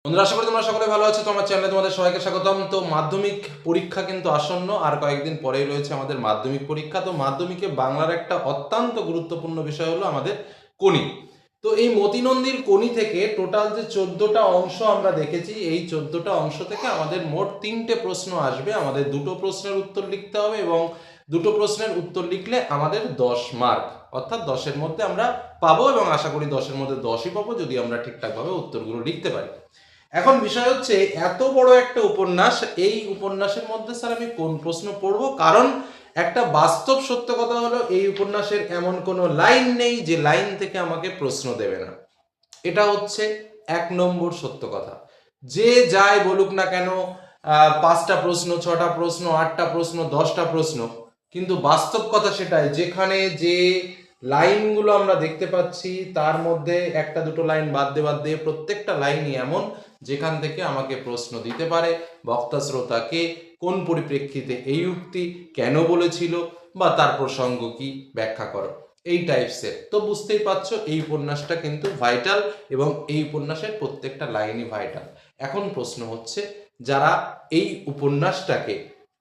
বন্ধুরা, আশা করি তোমরা সকলে ভালো আছো। তো আমার চ্যানেলে তোমাদের সবাইকে স্বাগতম। তো মাধ্যমিক পরীক্ষা কিন্তু আসন্ন, আর কয়েকদিন পরেই রয়েছে আমাদের মাধ্যমিক পরীক্ষা। তো মাধ্যমিকে বাংলার একটা অত্যন্ত গুরুত্বপূর্ণ বিষয় হলো আমাদের কোনি। তো এই মতিনন্দীর কোনি থেকে টোটাল যে 14টা অংশ আমরা দেখেছি, এই 14টা অংশ থেকে আমাদের মোট 3টে প্রশ্ন আসবে। আমাদের দুটো প্রশ্নের উত্তর লিখতে হবে এবং দুটো প্রশ্নের উত্তর লিখলে আমাদের 10 মার্ক, অর্থাৎ 10-এর মধ্যে আমরা পাবো এবং আশা করি 10-এর মধ্যে 10ই পাবো যদি আমরা ঠিকঠাকভাবে উত্তরগুলো লিখতে পারি। এখন বিষয় হচ্ছে, এত বড় একটা উপন্যাস, এই উপন্যাসের মধ্যে স্যার আমি কোন প্রশ্ন পড়বো? কারণ একটা বাস্তব সত্য কথা হলো, এই উপন্যাসের এমন কোনো লাইন নেই যে লাইন থেকে আমাকে প্রশ্ন দেবে না। এটা হচ্ছে 1 নম্বর সত্য কথা। যে যাই বলুক না কেন, 5টা প্রশ্ন, 6টা প্রশ্ন, 8টা প্রশ্ন, 10টা প্রশ্ন, কিন্তু বাস্তব কথা সেটাই, যেখানে যে লাইনগুলো আমরা দেখতে পাচ্ছি তার মধ্যে একটা দুটো লাইন বাদ দিয়ে প্রত্যেকটা লাইনই এমন যেখান থেকে আমাকে প্রশ্ন দিতে পারে। বক্তা শ্রোতাকে কোন পরিপ্রেক্ষিতে এই উক্তি কেন বলেছিল, বা তার প্রসঙ্গ কি, ব্যাখ্যা করো, এই টাইপসের। তো বুঝতেই পারছো এই উপন্যাসটা কিন্তু ভাইটাল এবং এই উপন্যাসের প্রত্যেকটা লাইনই ভাইটাল। এখন প্রশ্ন হচ্ছে, যারা এই উপন্যাসটাকে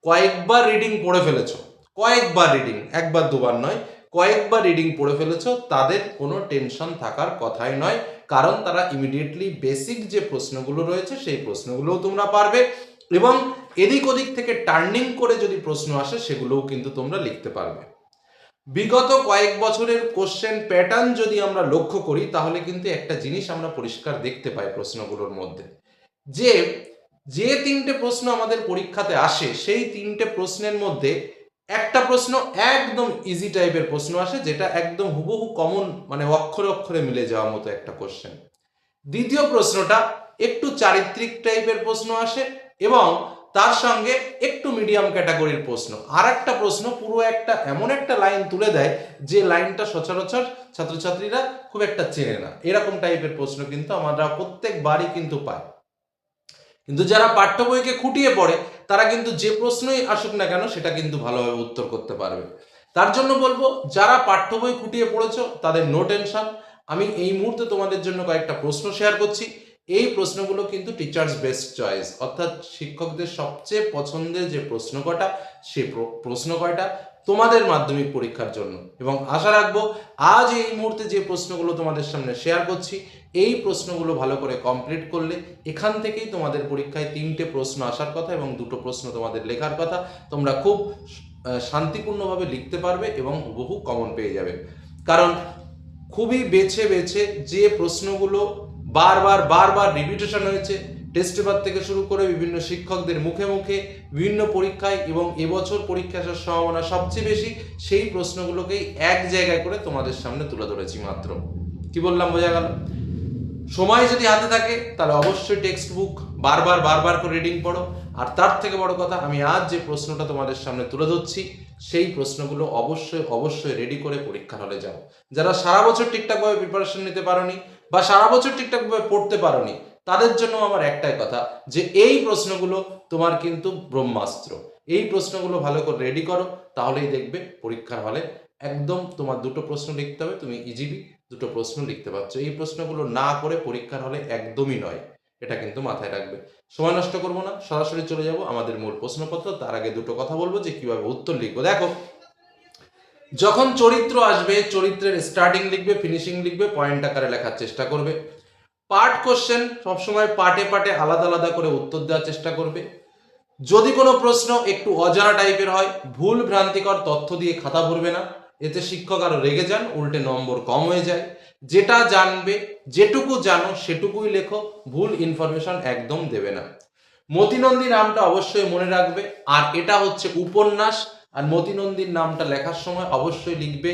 কয়েকবার রিডিং পড়ে ফেলেছো, কয়েকবার রিডিং, একবার দুবার নয়, কয়েকবার রিডিং পড়ে ফেলেছো, তাদের কোনো টেনশন থাকার কথাই নয়। কারণ তারা ইমিডিয়েটলি বেসিক যে প্রশ্নগুলো রয়েছে সেই প্রশ্নগুলোও তোমরা পারবে এবং এদিক ওদিক থেকে টার্নিং করে যদি প্রশ্ন আসে সেগুলোও কিন্তু তোমরা লিখতে পারবে। বিগত কয়েক বছরের কোশ্চেন প্যাটার্ন যদি আমরা লক্ষ্য করি, তাহলে কিন্তু একটা জিনিস আমরা পরিষ্কার দেখতে পাই প্রশ্নগুলোর মধ্যে, যে যে 3টে প্রশ্ন আমাদের পরীক্ষাতে আসে সেই 3টে প্রশ্নের মধ্যে একটা প্রশ্ন একদম ইজি টাইপের প্রশ্ন আসে, যেটা একদম হুবহু কমন, মানে অক্ষরে অক্ষরে মিলে যাওয়ার মতো একটা কোশ্চেন। দ্বিতীয় প্রশ্নটা একটু চারিত্রিক টাইপের প্রশ্ন আসে এবং তার সঙ্গে একটু মিডিয়াম ক্যাটাগরির প্রশ্ন। আর একটা প্রশ্ন পুরো একটা এমন একটা লাইন তুলে দেয় যে লাইনটা সচরাচর ছাত্রছাত্রীরা খুব একটা চেনে না। এরকম টাইপের প্রশ্ন কিন্তু আমরা প্রত্যেকবারই কিন্তু পাই। কিন্তু যারা পাঠ্য বইকে খুঁটিয়ে পড়ে, তারা কিন্তু যে প্রশ্নই আসুক না কেন সেটা কিন্তু ভালোভাবে উত্তর করতে পারবে। তার জন্য বলবো, যারা পাঠ্য বই খুঁটিয়ে পড়েছো তাদের নো টেনশন। আমি এই মুহূর্তে তোমাদের জন্য কয়েকটা প্রশ্ন শেয়ার করছি। এই প্রশ্নগুলো কিন্তু টিচার্স বেস্ট চয়েস, অর্থাৎ শিক্ষকদের সবচেয়ে পছন্দের যে প্রশ্ন কটা, সে প্রশ্ন কয়টা তোমাদের মাধ্যমিক পরীক্ষার জন্য। এবং আশা রাখবো আজ এই মুহূর্তে যে প্রশ্নগুলো তোমাদের সামনে শেয়ার করছি, এই প্রশ্নগুলো ভালো করে কমপ্লিট করলে এখান থেকেই তোমাদের পরীক্ষায় 3টে প্রশ্ন আসার কথা এবং দুটো প্রশ্ন তোমাদের লেখার কথা। তোমরা খুব শান্তিপূর্ণভাবে লিখতে পারবে এবং হুবহু কমন পেয়ে যাবে। কারণ খুবই বেছে বেছে যে প্রশ্নগুলো বারবার বারবার রিপিটেশন হয়েছে, টেস্ট পেপার থেকে শুরু করে বিভিন্ন শিক্ষকদের মুখে মুখে, বিভিন্ন পরীক্ষায়, এবং এবছর পরীক্ষা আসার সম্ভাবনা সবচেয়ে বেশি, সেই প্রশ্নগুলোকেই এক জায়গায় করে তোমাদের সামনে তুলে ধরেছি মাত্র। কি বললাম বোঝা গেল? সময় যদি হাতে থাকে তাহলে অবশ্যই টেক্সট বুক বারবার বারবার করে রিডিং পড়ো। আর তার থেকে বড় কথা, আমি আজ যে প্রশ্নটা তোমাদের সামনে তুলে ধরছি সেই প্রশ্নগুলো অবশ্যই অবশ্যই রেডি করে পরীক্ষার হলে যাও। যারা সারা বছর ঠিকঠাকভাবে প্রিপারেশন নিতে পারোনি বা সারা বছর ঠিকঠাকভাবে পড়তে পারোনি, তাদের জন্য আমার একটাই কথা, যে এই প্রশ্নগুলো তোমার কিন্তু ব্রহ্মাস্ত্র। এই প্রশ্নগুলো ভালো করে রেডি করো, তাহলেই দেখবে পরীক্ষার হলে একদম তোমার দুটো প্রশ্ন লিখতে হবে, তুমি ইজিলি দুটো প্রশ্ন লিখতে পারছো। এই প্রশ্নগুলো না করে পরীক্ষার হলে একদমই নয়, এটা কিন্তু মাথায় রাখবে। সময় নষ্ট করবো না, সরাসরি চলে যাব আমাদের মূল প্রশ্নপত্র। তার আগে দুটো কথা বলবো যে কিভাবে উত্তর লিখবো। দেখো, যখন চরিত্র আসবে, চরিত্রের স্টার্টিং লিখবে, ফিনিশিং লিখবে, পয়েন্ট আকারে লেখার চেষ্টা করবে। পার্ট কোশ্চেন সবসময় পার্টে পার্টে আলাদা আলাদা করে উত্তর দেওয়ার চেষ্টা করবে। যদি কোনো প্রশ্ন একটু অজানা টাইপের হয়, ভুল ভ্রান্তিকর তথ্য দিয়ে খাতা ভরবে না, এতে শিক্ষক আরো রেগে যান, উল্টে নম্বর কম হয়ে যায়। যেটা জানবে, যেটুকু জানো সেটুকুই লেখো, ভুল ইনফরমেশন একদম দেবে না। মতিনন্দী নামটা অবশ্যই মনে রাখবে, আর এটা হচ্ছে উপন্যাস, আর মতিনন্দীর নামটা লেখার সময় অবশ্যই লিখবে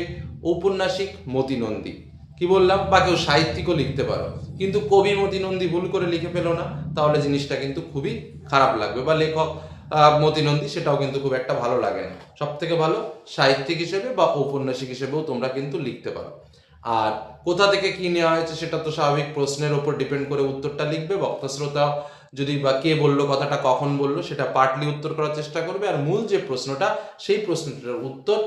ঔপন্যাসিক মতিনন্দী। কি বললাম? বা কেউ সাহিত্যিকও লিখতে পারো, কিন্তু কবি মতিনন্দী ভুল করে লিখে ফেলো না, তাহলে জিনিসটা কিন্তু খুবই খারাপ লাগবে। বা লেখক মতিনন্দী, সেটাও কিন্তু খুব একটা ভালো লাগে না। সব থেকে ভালো সাহিত্যিক হিসেবে বা ঔপন্যাসিক হিসেবেও তোমরা কিন্তু লিখতে পারো। আর কোথা থেকে কি নেওয়া হয়েছে সেটা তো স্বাভাবিক, প্রশ্নের ওপর ডিপেন্ড করে উত্তরটা লিখবে। বক্তা শ্রোতা যদি বা কে বললো কথাটা, কখন বললো, সেটা পার্টলি উত্তর করার চেষ্টা করবে। আর মূল যে প্রশ্নটা, সেই প্রশ্নটার উত্তর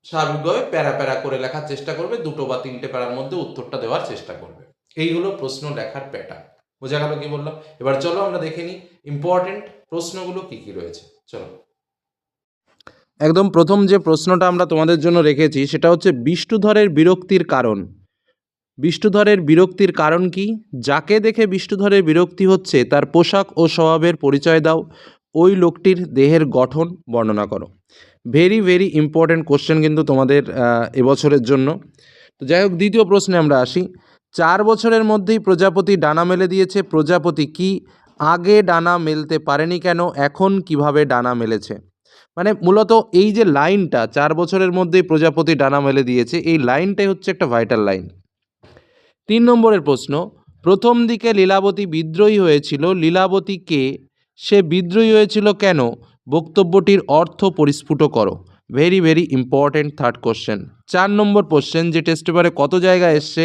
স্বাভাবিকভাবে প্যারা প্যারা করে লেখার চেষ্টা করবে, 2 বা 3টে প্যারার মধ্যে উত্তরটা দেওয়ার চেষ্টা করবে। এই হলো প্রশ্ন লেখার প্যাটার্ন। বোঝা গেল কি বললাম? এবার চলো আমরা দেখে নিই ইম্পর্টেন্ট প্রশ্নগুলো কি কি রয়েছে। চলো, একদম প্রথম যে প্রশ্নটা আমরা তোমাদের জন্য রেখেছি সেটা হচ্ছে বিষ্ণুধরের বিরক্তির কারণ। বিষ্ণুধরের বিরক্তির কারণ কি? যাকে দেখে বিষ্ণুধরের বিরক্তি হচ্ছে তার পোশাক ও স্বভাবের পরিচয় দাও। ওই লোকটির দেহের গঠন বর্ণনা করো। ভেরি ভেরি ইম্পর্ট্যান্ট কোশ্চেন কিন্তু তোমাদের এবছরের জন্য। তো যাই হোক, দ্বিতীয় প্রশ্নে আমরা আসি। 4 বছরের মধ্যেই প্রজাপতি ডানা মেলে দিয়েছে, প্রজাপতি কি? আগে ডানা মেলতে পারেনি কেন? এখন কিভাবে ডানা মেলেছে? মানে মূলত এই যে লাইনটা, 4 বছরের মধ্যেই প্রজাপতি ডানা মেলে দিয়েছে, এই লাইনটাই হচ্ছে একটা ভাইটাল লাইন। 3 নম্বরের প্রশ্ন, প্রথম দিকে লীলাবতী বিদ্রোহী হয়েছিল, লীলাবতী কে? সে বিদ্রোহী হয়েছিল কেন? বক্তব্যটির অর্থ পরিস্ফুট করো। Very very important third question. 4 নম্বর কোশ্চেন, যে টেস্ট পেপারে কত জায়গায় এসছে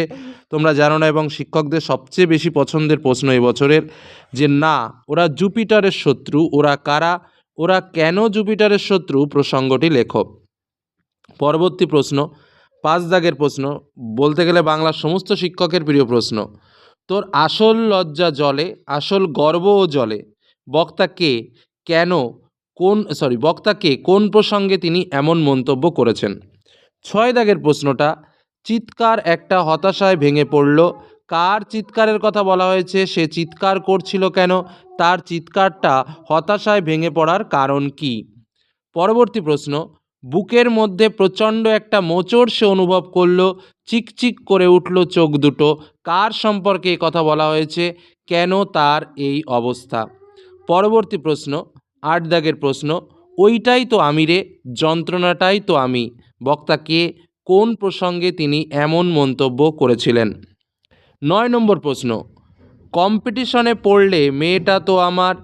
তোমরা জানো না, এবং শিক্ষকদের সবচেয়ে বেশি পছন্দের প্রশ্ন এবছরের, যে না ওরা জুপিটারের শত্রু, ওরা কারা, ওরা কেন জুপিটারের শত্রু, প্রসঙ্গটি লেখো। পরবর্তী প্রশ্ন 5 দাগের প্রশ্ন, বলতে গেলে বাংলার সমস্ত শিক্ষকের প্রিয় প্রশ্ন। তোর আসল লজ্জা জলে, আসল গর্বও জলে, বক্তা কে? কেন? বক্তা কে? কোন প্রসঙ্গে তিনি এমন মন্তব্য করেছেন? 6 দাগের প্রশ্নটা, চিৎকার একটা হতাশায় ভেঙে পড়ল, কার চিৎকারের কথা বলা হয়েছে? সে চিৎকার করছিল কেন? তার চিৎকারটা হতাশায় ভেঙে পড়ার কারণ কি? পরবর্তী প্রশ্ন, বুকের মধ্যে প্রচণ্ড একটা মোচড় সে অনুভব করলো, চিকচিক করে উঠল চোখ দুটো, কার সম্পর্কে এই কথা বলা হয়েছে? কেন তার এই অবস্থা? পরবর্তী প্রশ্ন 8 দাগের প্রশ্ন, ওইটাই তো আমি রে, যন্ত্রণাটাই তো আমি, বক্তা কে? কোন প্রসঙ্গে তিনি এমন মন্তব্য করেছিলেন? 9 নম্বর প্রশ্ন, কম্পিটিশনে পড়লে মেয়েটা তো আমার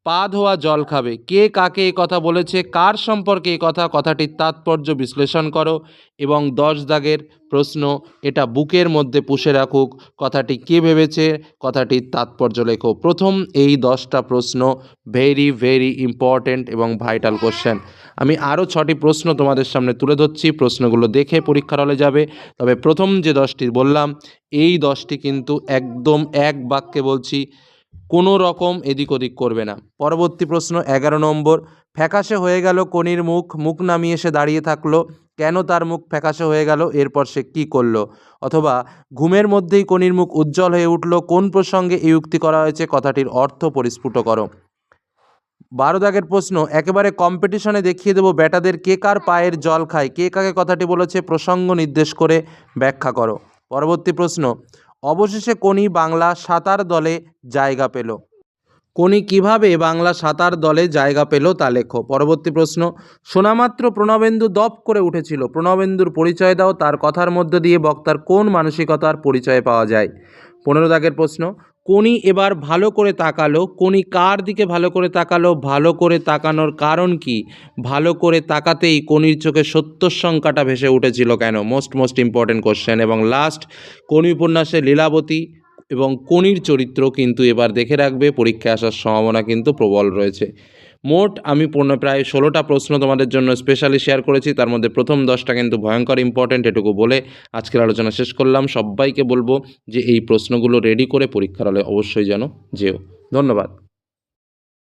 পা ধোয়া জল খাবে, কে কাকে এই কথা বলেছে? কার সম্পর্কে এই কথা? কথাটির তাৎপর্য বিশ্লেষণ করো। এবং 10 দাগের প্রশ্ন, এটা বুকের মধ্যে পুষে রাখুক, কথাটি কে ভেবেছে? কথাটির তাৎপর্য লেখো। প্রথম এই 10টা প্রশ্ন ভেরি ভেরি ইম্পর্ট্যান্ট এবং ভাইটাল কোশ্চেন। আমি আরও 6টি প্রশ্ন তোমাদের সামনে তুলে ধরছি, প্রশ্নগুলো দেখে পরীক্ষার হলে যাবে। তবে প্রথম যে 10টি বললাম, এই 10টি কিন্তু একদম এক বাক্যে বলছি, কোনো রকম এদিক ওদিক করবে না। পরবর্তী প্রশ্ন 11 নম্বর, ফ্যাকাশে হয়ে গেল কনির মুখ, মুখ নামিয়ে সে দাঁড়িয়ে থাকলো, কেন তার মুখ ফ্যাকাশে হয়ে গেল? এরপর সে কী করলো? অথবা ঘুমের মধ্যেই কনির মুখ উজ্জ্বল হয়ে উঠল, কোন প্রসঙ্গে এই উক্তি করা হয়েছে? কথাটির অর্থ পরিস্ফুট করো। 12 দাগের প্রশ্ন, একেবারে কম্পিটিশনে দেখিয়ে দেবো ব্যাটাদের কে কার পায়ের জল খায়, কে কাকে কথাটি বলেছে? প্রসঙ্গ নির্দেশ করে ব্যাখ্যা করো। পরবর্তী প্রশ্ন, অবশেষে কোনি বাংলা সাঁতার দলে জায়গা পেল, কোনি কিভাবে বাংলা সাঁতার দলে জায়গা পেল তা লেখো। পরবর্তী প্রশ্ন, শোনামাত্র প্রণবেন্দু দপ করে উঠেছিল, প্রণবেন্দুর পরিচয় দাও, তার কথার মধ্য দিয়ে বক্তার কোন মানসিকতার পরিচয় পাওয়া যায়? 15 দাগের প্রশ্ন, কোনি এবার ভালো করে তাকালো, কোনি কার দিকে ভালো করে তাকালো? ভালো করে তাকানোর কারণ কি? ভালো করে তাকাতেই কোনির চোখে সত্যর সংখ্যাটা ভেসে উঠেছিল কেন? Most important question. এবং লাস্ট, কোনি উপন্যাসে লীলাবতী এবং কোনির চরিত্র কিন্তু এবার দেখে রাখবে, পরীক্ষায় আসার সম্ভাবনা কিন্তু প্রবল রয়েছে। মোট আমি প্রায় 16টা প্রশ্ন তোমাদের জন্য স্পেশালি শেয়ার করেছি, তার মধ্যে প্রথম 10টা কিন্তু ভয়ঙ্কর ইম্পর্টেন্ট, এটুকু বলে আজকের আলোচনা শেষ করলাম। সবাইকে বলবো যে এই প্রশ্নগুলো রেডি করে পরীক্ষার হলে অবশ্যই যেন যেও। ধন্যবাদ।